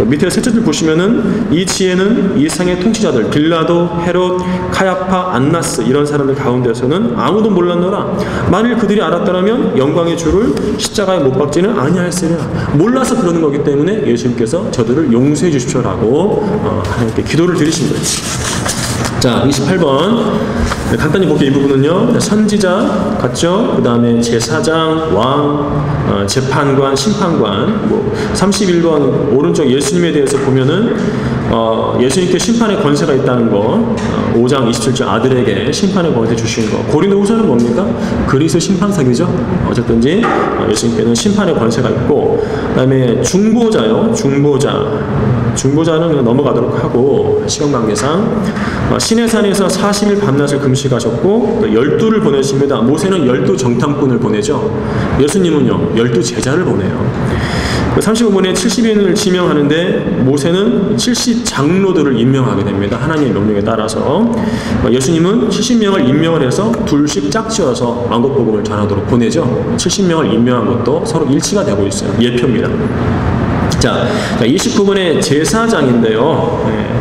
밑에 셋째 줄 보시면은 이 지혜는 이 세상의 통치자들, 빌라도, 헤롯, 카야파, 안나스 이런 사람들 가운데서는 아무도 몰랐노라. 만일 그들이 알았더라면 영광의 주를 십자가에 못 박지는 아니하였으리라. 몰라서 그러는 거기 때문에 예수님께서 저들을 용서해 주십시오라고 하나님께 기도를 드리신 거예요. 자, 28번. 간단히 볼게요. 이 부분은요. 선지자 같죠? 그 다음에 제사장, 왕, 재판관, 심판관. 31번 오른쪽 예수님에 대해서 보면은 예수님께 심판의 권세가 있다는 거, 5장 27절 아들에게 심판의 권세 주신 거. 고린도후서는 뭡니까? 그리스도 심판석이죠. 어쨌든지 예수님께는 심판의 권세가 있고, 그 다음에 중보자요. 중보자는 그냥 넘어가도록 하고, 시간 관계상 시내산에서 40일 밤낮을 금식하셨고 12를 보내십니다. 모세는 12 정탐꾼을 보내죠. 예수님은요 12 제자를 보내요. 35번에 70인을 지명하는데 모세는 70장로들을 임명하게 됩니다. 하나님의 명령에 따라서. 예수님은 70명을 임명을 해서 둘씩 짝지어서 왕국복음을 전하도록 보내죠. 70명을 임명한 것도 서로 일치가 되고 있어요. 예표입니다. 자, 29번에 제사장인데요.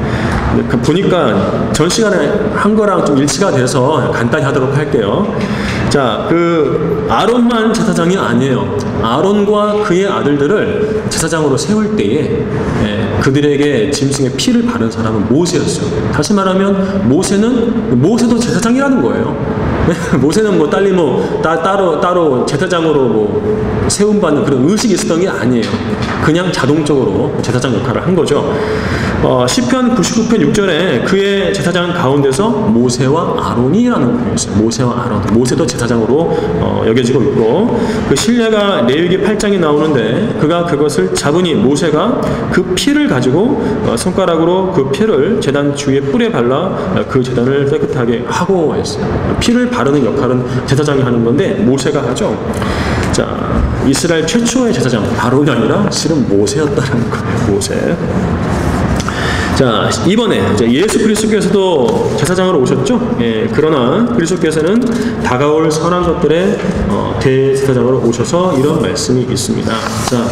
보니까 전 시간에 한 거랑 좀 일치가 돼서 간단히 하도록 할게요. 자, 아론만 제사장이 아니에요. 아론과 그의 아들들을 제사장으로 세울 때에 그들에게 짐승의 피를 바른 사람은 모세였어요. 다시 말하면 모세도 제사장이라는 거예요. 모세는 따로 제사장으로 세움받는 그런 의식이 있었던 게 아니에요. 그냥 자동적으로 제사장 역할을 한 거죠. 시편 99편 6절에 그의 제사장 가운데서 모세와 아론이라는 분이 있어요. 모세와 아론. 모세도 제사장으로 여겨지고 있고, 그 신뢰가 레위기 8장이 나오는데 그가 그것을 잡으니 모세가 그 피를 가지고 손가락으로 그 피를 제단 주위에 뿔에 발라 그 제단을 깨끗하게 하고 했어요. 피를 바르는 역할은 제사장이 하는 건데 모세가 하죠. 자, 이스라엘 최초의 제사장 아론이 아니라 실은 모세였다는 거예요. 모세. 자, 이번에 예수 그리스도께서도 제사장으로 오셨죠? 그러나 그리스도께서는 다가올 선한 것들의 대제사장으로 오셔서 이런 말씀이 있습니다. 자,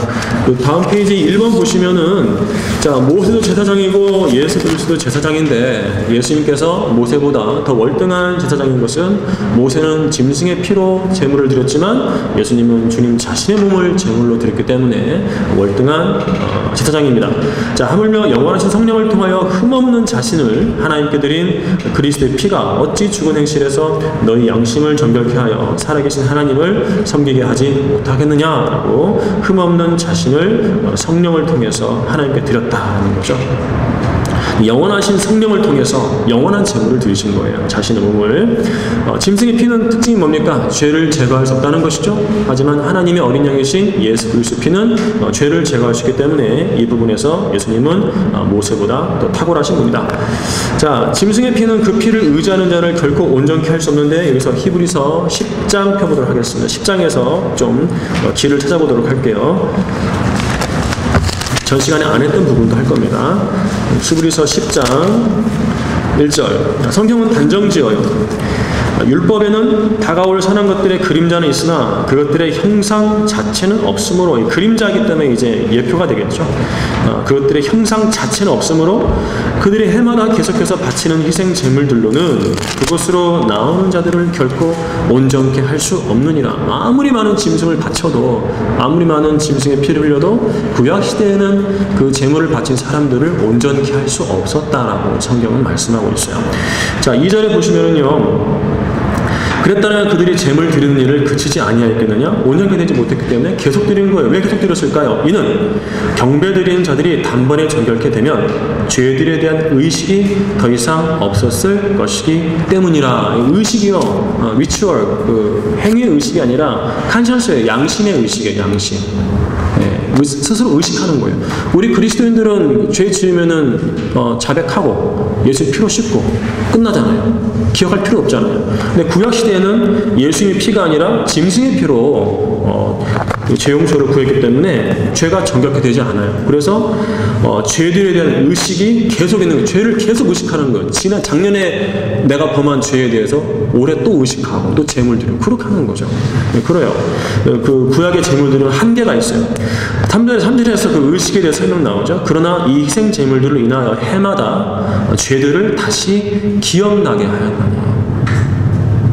그 다음 페이지 1번 보시면은, 자, 모세도 제사장이고 예수 그리스도도 제사장인데 예수님께서 모세보다 더 월등한 제사장인 것은 모세는 짐승의 피로 제물을 드렸지만 예수님은 주님 자신의 몸을 제물로 드렸기 때문에 월등한 제사장입니다. 자, 하물며 영원하신 성령을 통하여 흠없는 자신을 하나님께 드린 그리스도의 피가 어찌 죽은 행실에서 너희 양심을 정결케 하여 살아계신 하나님을 섬기게 하지 못하겠느냐라고 흠없는 자신을 성령을 통해서 하나님께 드렸다는 거죠. 영원하신 성령을 통해서 영원한 제물을 드리신 거예요. 자신의 몸을. 짐승의 피는 특징이 뭡니까? 죄를 제거할 수 없다는 것이죠. 하지만 하나님의 어린 양이신 예수 그리스도 피는 죄를 제거할 수 있기 때문에 이 부분에서 예수님은 모세보다 더 탁월하신 분이다. 자, 짐승의 피는 그 피를 의지하는 자를 결코 온전케 할 수 없는데, 여기서 히브리서 10장 펴보도록 하겠습니다. 10장에서 좀 길을 찾아보도록 할게요. 전 시간에 안 했던 부분도 할 겁니다. 히브리서 10장 1절. 성경은 단정지어요. 율법에는 다가올 선한 것들의 그림자는 있으나 그것들의 형상 자체는 없으므로, 이 그림자이기 때문에 이제 예표가 되겠죠. 그것들의 형상 자체는 없으므로 그들이 해마다 계속해서 바치는 희생 제물들로는 그곳으로 나오는 자들을 결코 온전케 할 수 없느니라. 아무리 많은 짐승을 바쳐도, 아무리 많은 짐승의 피를 흘려도 구약 시대에는 그 제물을 바친 사람들을 온전케 할 수 없었다라고 성경은 말씀하고 있어요. 자, 2절에 보시면은요, 그랬다면 그들이 제물 드리는 일을 그치지 아니하였겠느냐? 온전케 되지 못했기 때문에 계속 드리는 거예요. 왜 계속 드렸을까요? 이는 경배 드리는 자들이 단번에 정결케 되면 죄들에 대한 의식이 더 이상 없었을 것이기 때문이라. 의식이요, 리추얼, 행위의 의식이 아니라 컨셔스의 양심의 의식이에요. 양심. 스스로 의식하는 거예요. 우리 그리스도인들은 죄 지으면은 자백하고 예수의 피로 씻고 끝나잖아요. 기억할 필요 없잖아요. 근데 구약 시대에는 예수님의 피가 아니라 짐승의 피로 죄 용서를 구했기 때문에 죄가 정결케 되지 않아요. 그래서 죄들에 대한 의식이 계속 있는 거예요. 죄를 계속 의식하는 거예요. 작년에 내가 범한 죄에 대해서 올해 또 의식하고 또 제물 드리고 그렇게 하는 거죠. 그래요. 그 구약의 제물들은 한계가 있어요. 3절에서 그 의식에 대해 설명 나오죠. 그러나 이 희생 제물들로 인하여 해마다 죄들을 다시 기억나게 하였나니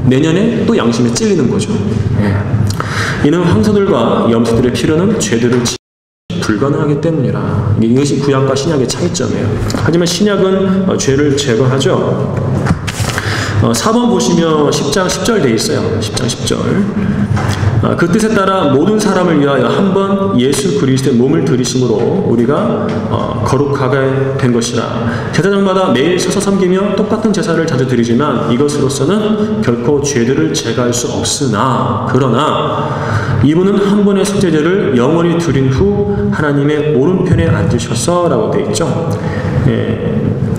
내년에 또 양심에 찔리는 거죠. 이는 황소들과 염소들의 피로는 죄들을 불가능하기 때문이라. 이것이 구약과 신약의 차이점이에요. 하지만 신약은 죄를 제거하죠. 4번 보시면 10장 10절 돼 있어요. 10장 10절. 그 뜻에 따라 모든 사람을 위하여 한 번 예수 그리스도의 몸을 들이심으로 우리가 거룩하게 된 것이라. 제사장마다 매일 서서 섬기며 똑같은 제사를 자주 드리지만 이것으로서는 결코 죄들을 제거할 수 없으나 그러나 이분은 한 번의 속죄제를 영원히 드린 후 하나님의 오른편에 앉으셔서 라고 돼 있죠.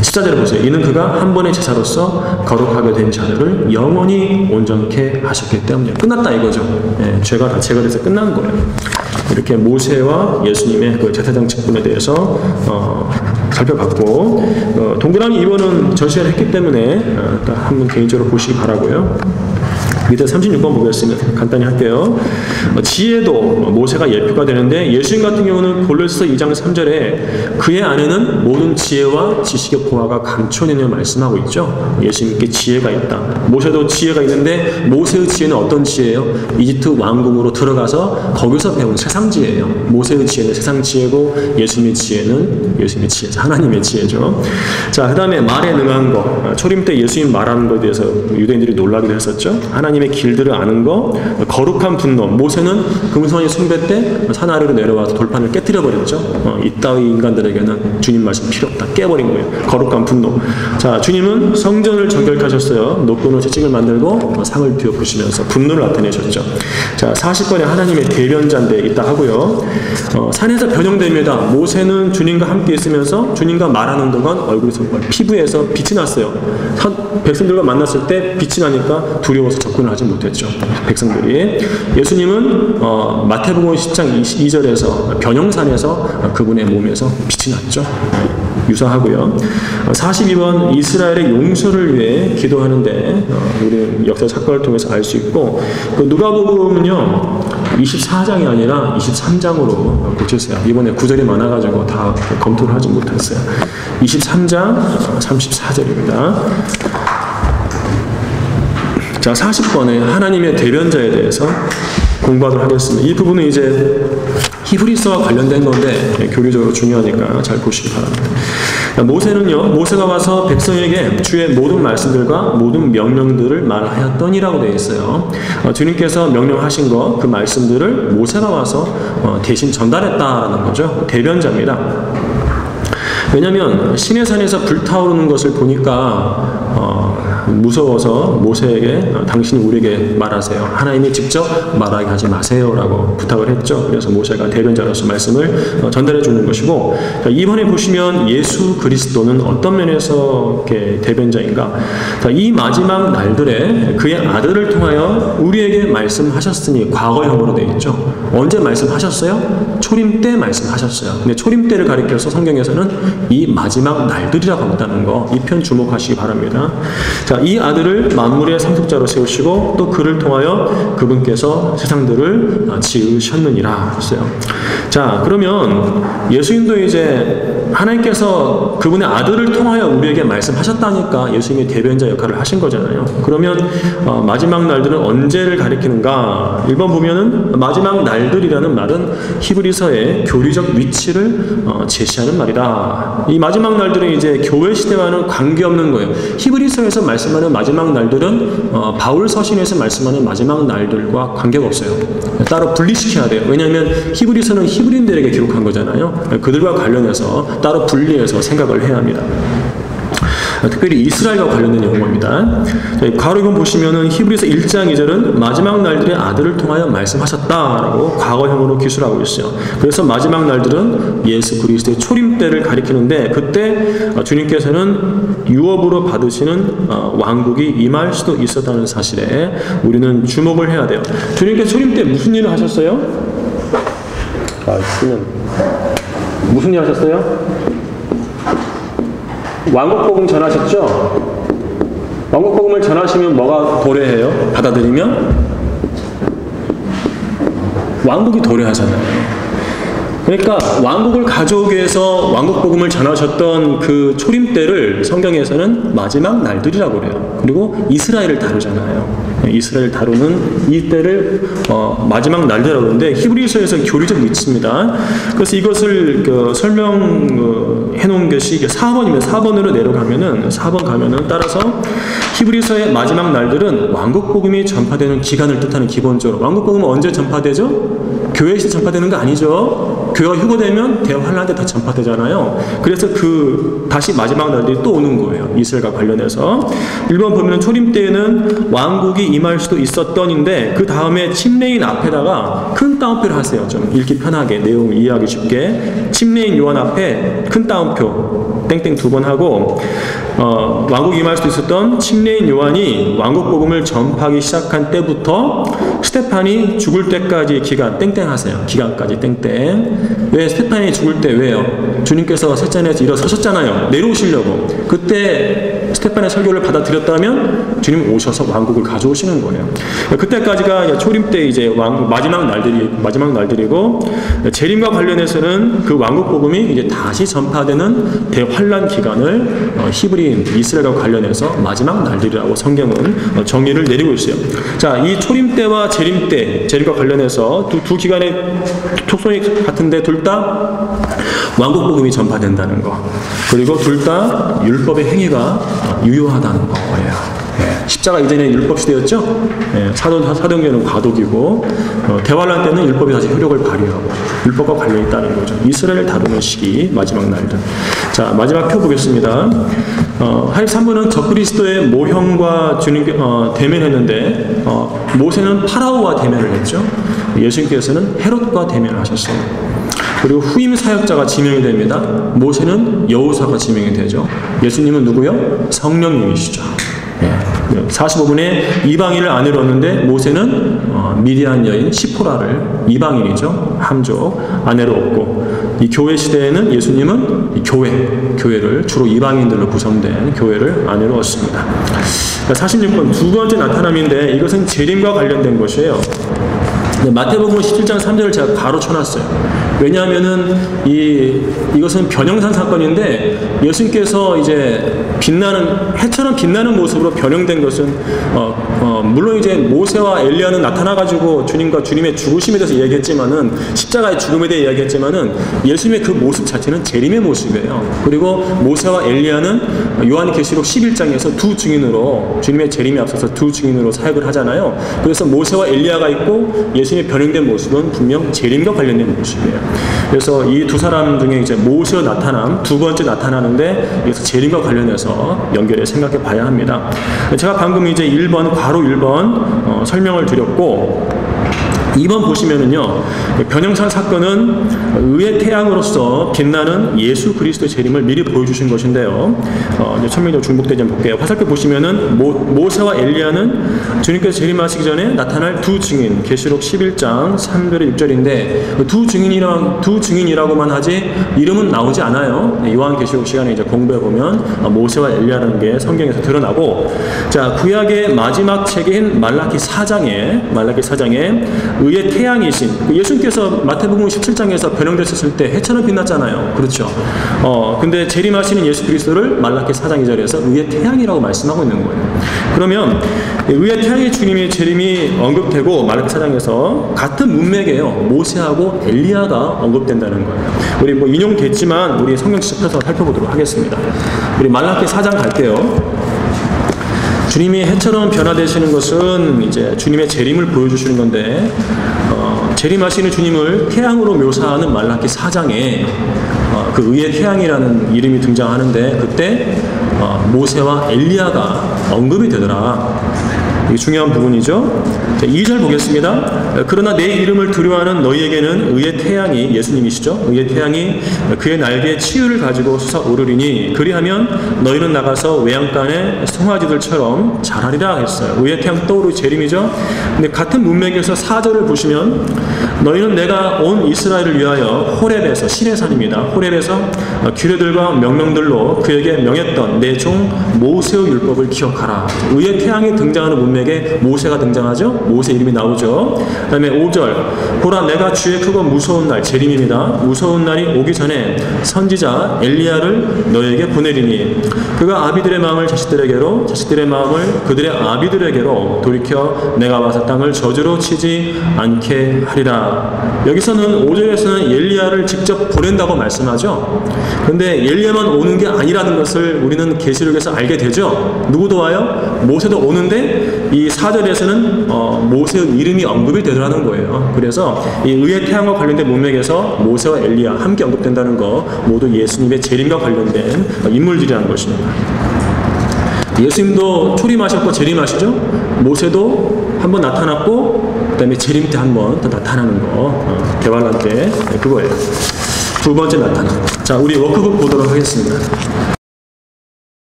14절을 보세요. 이는 그가 한 번의 제사로서 거룩하게 된 자들을 영원히 온전케 하셨기 때문이에요. 끝났다 이거죠. 죄가 다 제거돼서 끝난 거예요. 이렇게 모세와 예수님의 그 제사장 직분에 대해서 살펴봤고, 동그라미 2번은 전시회를 했기 때문에 한번 개인적으로 보시기 바라고요. 밑에 36번 보겠습니다. 간단히 할게요. 지혜도 모세가 예표가 되는데 예수님 같은 경우는 골로새서 2장 3절에 그의 안에는 모든 지혜와 지식의 보화가 감춰있느냐 말씀하고 있죠. 예수님께 지혜가 있다. 모세도 지혜가 있는데 모세의 지혜는 어떤 지혜예요? 이집트 왕궁으로 들어가서 거기서 배운 세상 지혜예요. 모세의 지혜는 세상 지혜고 예수님의 지혜는 예수님의 지혜죠. 하나님의 지혜죠. 자, 그 다음에 말에 능한 거. 초림 때 예수님 말하는 것에 대해서 유대인들이 놀라기도 했었죠. 하나님의 길들을 아는 거, 거룩한 분노. 모세는 금송아지 숭배 때 산 아래로 내려와서 돌판을 깨뜨려 버렸죠. 이따위 인간들에게는 주님 말씀 필요 없다. 깨버린 거예요. 거룩한 분노. 자, 주님은 성전을 정결케 하셨어요. 노끈으로 채찍을 만들고 상을 뒤엎으시면서 분노를 나타내셨죠. 자, 40번에 하나님의 대변자인데 있다 하고요. 산에서 변형됩니다. 모세는 주님과 함께 있으면서 주님과 말하는 동안 얼굴에서 피부에서 빛이 났어요. 백성들과 만났을 때 빛이 나니까 두려워서 접근을 하지 못했죠. 백성들이. 예수님은 마태복음 10장 22절에서 변형산에서 그분의 몸에서 빛이 났죠. 유사하고요. 42번 이스라엘의 용서를 위해 기도하는데 우리 역사 사건을 통해서 알 수 있고, 그 누가복음은요 24장이 아니라 23장으로 고쳤어요. 이번에 구절이 많아가지고 다 검토를 하지 못했어요. 23장 34절입니다. 자, 40번에 하나님의 대변자에 대해서 공부하도록 하겠습니다. 이 부분은 이제 히브리서와 관련된 건데 교리적으로 중요하니까 잘 보시기 바랍니다. 모세가 와서 백성에게 주의 모든 말씀들과 모든 명령들을 말하였더니라고 되어 있어요. 주님께서 명령하신 것, 그 말씀들을 모세가 와서 대신 전달했다라는 거죠. 대변자입니다. 왜냐하면 시내산에서 불타오르는 것을 보니까 무서워서 모세에게 당신이 우리에게 말하세요. 하나님이 직접 말하게 하지 마세요 라고 부탁을 했죠. 그래서 모세가 대변자로서 말씀을 전달해 주는 것이고, 이번에 보시면 예수 그리스도는 어떤 면에서 이렇게 대변자인가. 이 마지막 날들에 그의 아들을 통하여 우리에게 말씀하셨으니 과거형으로 되어 있죠. 언제 말씀하셨어요? 초림 때 말씀하셨어요. 근데 초림 때를 가리켜서 성경에서는 이 마지막 날들이라고 한다는 거, 이 편 주목하시기 바랍니다. 자, 이 아들을 만물의 상속자로 세우시고 또 그를 통하여 그분께서 세상들을 지으셨느니라 했어요. 자, 그러면 예수님도 이제 하나님께서 그분의 아들을 통하여 우리에게 말씀하셨다니까 예수님이 대변자 역할을 하신 거잖아요. 그러면 마지막 날들은 언제를 가리키는가? 1번 보면은 마지막 날들이라는 말은 히브리서의 교리적 위치를 제시하는 말이다. 이 마지막 날들은 이제 교회 시대와는 관계없는 거예요. 히브리서에서 말씀하는 마지막 날들은 바울 서신에서 말씀하는 마지막 날들과 관계가 없어요. 따로 분리시켜야 돼요. 왜냐하면 히브리서는 히브리인들에게 기록한 거잖아요. 그들과 관련해서 따로 분리해서 생각을 해야 합니다. 특별히 이스라엘과 관련된 용어입니다. 괄호본 보시면은 히브리서 1장 2절은 마지막 날들의 아들을 통하여 말씀하셨다라고 과거형으로 기술하고 있어요. 그래서 마지막 날들은 예수 그리스도의 초림 때를 가리키는데, 그때 주님께서는 유업으로 받으시는 왕국이 임할 수도 있었다는 사실에 우리는 주목을 해야 돼요. 주님께서 초림 때 무슨 일을 하셨어요? 무슨 일 하셨어요? 왕국복음 전하셨죠? 왕국복음을 전하시면 뭐가 도래해요? 받아들이면? 왕국이 도래하잖아요. 그러니까 왕국을 가져오기 위해서 왕국 복음을 전하셨던 그 초림 때를 성경에서는 마지막 날들이라고 그래요. 그리고 이스라엘을 다루잖아요. 이스라엘 다루는 이 때를 마지막 날들이라고 하는데 히브리서에서 교리적 위치입니다. 그래서 이것을 설명해 놓은 것이 4번이면 4번으로 내려가면은 4번 가면은 따라서 히브리서의 마지막 날들은 왕국 복음이 전파되는 기간을 뜻하는. 기본적으로 왕국 복음은 언제 전파되죠? 교회에서 전파되는 거 아니죠. 교회가 휴거되면 대환란 때 다 전파되잖아요. 그래서 다시 마지막 날들이 또 오는 거예요. 이스라엘과 관련해서. 1번 보면 초림 때에는 왕국이 임할 수도 있었던인데 그 다음에 침례인 앞에다가 큰 따옴표를 하세요. 좀 읽기 편하게 내용 이해하기 쉽게. 침례인 요한 앞에 큰 따옴표 땡땡 2번 하고 왕국 임할 수도 있었던 침례인 요한이 왕국 복음을 전파하기 시작한 때부터 스테판이 죽을 때까지 기간 땡땡 하세요. 기간까지 땡땡. 왜 스테판이 죽을 때 왜요? 주님께서 셋째에서 일어서셨잖아요. 내려오시려고. 그때 스테판의 설교를 받아들였다면 주님 오셔서 왕국을 가져오시는 거예요. 그때까지가 초림 때 이제 마지막 날들이고 재림과 관련해서는 그 왕국 복음이 이제 다시 전파되는 대환란 기간을 히브리인 이스라엘과 관련해서 마지막 날들이라고 성경은 정의를 내리고 있어요. 자, 이 초림 때와 재림 때, 재림과 관련해서 두 기간의 특성이 같은데 둘 다 왕국 복음이 전파된다는 거. 그리고 둘 다 율법의 행위가 유효하다는 거예요. 십자가 이전에 율법 시대였죠. 사도행전은 과도기고 대환란 때는 율법이 다시 효력을 발휘하고 율법과 관련이 있다는 거죠. 이스라엘을 다루는 시기 마지막 날들. 자, 마지막 표 보겠습니다. 3번은 적그리스도의 모형과 주님께 대면했는데 모세는 파라오와 대면을 했죠. 예수님께서는 헤롯과 대면을 하셨어요. 그리고 후임 사역자가 지명이 됩니다. 모세는 여호사가 지명이 되죠. 예수님은 누구요? 성령님이시죠. 45분에 이방인을 아내로 얻는데 모세는 미디안 여인 시포라를 이방인이죠. 함족 아내로 얻고 이 교회 시대에는 예수님은 교회를 주로 이방인들로 구성된 교회를 아내로 얻습니다. 46번 두 번째 나타남인데 이것은 재림과 관련된 것이에요. 마태복음 17장 3절을 제가 가로 쳐놨어요. 왜냐하면은 이것은 변형산 사건인데 예수님께서 이제 해처럼 빛나는 모습으로 변형된 것은 물론 이제 모세와 엘리야는 나타나가지고 주님과 주님의 죽으심에 대해서 이야기했지만은 십자가의 죽음에 대해 이야기했지만은 예수님의 그 모습 자체는 재림의 모습이에요. 그리고 모세와 엘리야는 요한계시록 11장에서 두 증인으로 주님의 재림에 앞서서 두 증인으로 사역을 하잖아요. 그래서 모세와 엘리야가 있고 예수님의 변형된 모습은 분명 재림과 관련된 모습이에요. 그래서 이 두 사람 중에 이제 모세의 나타남 두 번째 나타나는데 이것은 재림과 관련해서 연결해 생각해 봐야 합니다. 제가 방금 이제 1번 괄호 1번 설명을 드렸고 2번 보시면은요, 변형산 사건은 의의 태양으로서 빛나는 예수 그리스도의 재림을 미리 보여주신 것인데요. 이제 천명적 중복되지 않게 볼게요. 화살표 보시면은 모세와 엘리야는 주님께서 재림하시기 전에 나타날 두 증인, 계시록 11장 3절에 6절인데 두 증인이라고만 하지 이름은 나오지 않아요. 요한계시록 시간에 이제 공부해 보면 모세와 엘리야라는 게 성경에서 드러나고, 자, 구약의 마지막 책인 말라기 4장에 의의 태양이신 예수님께서 마태복음 17장에서 변형됐었을 때 해처럼 빛났잖아요. 그렇죠. 근데 재림하시는 예수 그리스도를 말라기 4장 2절에서 의의 태양이라고 말씀하고 있는 거예요. 그러면 의의 태양의 주님의 재림이 언급되고 말라기 4장에서 같은 문맥이에요. 모세하고 엘리야가 언급된다는 거예요. 우리 뭐 인용됐지만 우리 성경 직접 펴서 살펴보도록 하겠습니다. 우리 말라기 4장 갈게요. 주님이 해처럼 변화되시는 것은 이제 주님의 재림을 보여주시는 건데, 재림하시는 주님을 태양으로 묘사하는 말라기 4장에 그 의의 태양이라는 이름이 등장하는데 그때 모세와 엘리야가 언급이 되더라. 이게 중요한 부분이죠. 자, 2절 보겠습니다. 그러나 내 이름을 두려워하는 너희에게는 의의 태양이, 예수님이시죠, 의의 태양이 그의 날개에 치유를 가지고 솟아오르리니 그리하면 너희는 나가서 외양간의 송아지들처럼 자라리라 했어요. 의의 태양 떠오르 재림이죠. 근데 같은 문맥에서 4절을 보시면 너희는 내가 온 이스라엘을 위하여 호렙에서, 신의 산입니다, 호렙에서 규례들과 명령들로 그에게 명했던 내 종 모세의 율법을 기억하라. 의의 태양이 등장하는 문맥 몸에게 모세가 등장하죠. 모세 이름이 나오죠. 그 다음에 5절 보라 내가 주의 크고 무서운 날 재림입니다. 무서운 날이 오기 전에 선지자 엘리야를 너에게 보내리니 그가 아비들의 마음을 자식들에게로 자식들의 마음을 그들의 아비들에게로 돌이켜 내가 와서 땅을 저주로 치지 않게 하리라. 여기서는 5절에서는 엘리야를 직접 보낸다고 말씀하죠. 그런데 엘리야만 오는 게 아니라는 것을 우리는 계시록에서 알게 되죠. 누구도 와요? 모세도 오는데 이 4절에서는 모세의 이름이 언급이 되더라는 거예요. 그래서 이 의의 태양과 관련된 문맥에서 모세와 엘리야 함께 언급된다는 거 모두 예수님의 재림과 관련된 인물들이라는 것입니다. 예수님도 초림하셨고 재림하시죠. 모세도 한번 나타났고 그 다음에 재림 때 한번 더 나타나는 거, 개발란 때 그거예요. 두 번째 나타나. 자, 우리 워크북 보도록 하겠습니다.